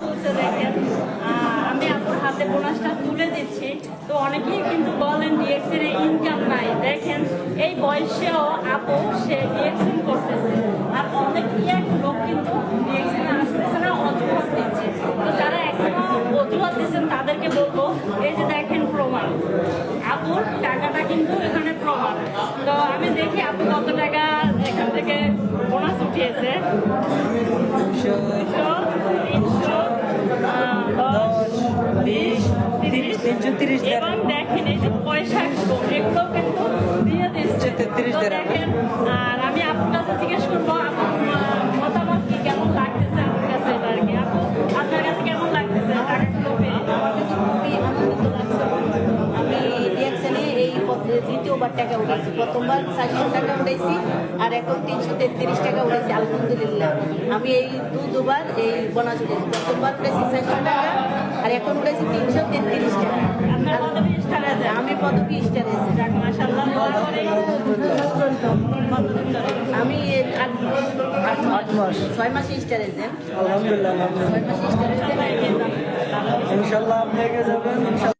তুলছে দেখেন। আমি আপুর হাতে বোনাসটা তুলে দিচ্ছি। তো অনেকেই কিন্তু বলেন ডিএক্সের ইনকাম নাই, দেখেন এই বয়সেও আপু সে ডিএক্সিং করতেছে। আর অনেক এক লোক কিন্তু ডিএক্সিং আসতেছে না, অজুহাত দিচ্ছে। তো যারা এখনো অজুহাত দিচ্ছেন তাদেরকে বলবো, এই যে দেখেন প্রমাণ, আপুর টাকাটা কিন্তু এখানে প্রমাণ। তো আমি দেখি আপু কত টাকা এখান থেকে বোনাস উঠিয়েছে। 330 এবং দেখেন এই যে পয়সা এগুলো কিন্তু দিয়ে দিচ্ছে। 33 তো দেখেন, আর আমি আপনার কাছে জিজ্ঞেস করবো আপনার মতামত কি, কেমন লাগতেছে আপনার কাছে এটা আর কি। আপু আপনার কাছে কেমন লাগতেছে টাকাগুলো পেয়ে? খুবই আনন্দিত লাগছে। আমি রিয়াকশনে এই দ্বিতীয়বার টাকা উঠেছি। প্রথমবার 400 টাকা উঠেছি, আর এখন 333 টাকা উঠেছি। আলহামদুলিল্লাহ, আমি এই দুবার এই বোনাস উঠেছি। প্রথমবার উঠেছি 400 টাকা, আর এখন উঠেছি 333 টাকা। আপনার পদবি স্টার আছে? আমি পদবি স্টার এসেছি। যাক মাশাআল্লাহ, দোয়া করি। কতদিন ধরে? আমি 8 মাস 6 মাসে স্টার এজেন্ট। আলহামদুলিল্লাহ, 6 মাসে স্টার এজেন্ট। ইনশাল্লাহ আপনি এগিয়ে যাবেন।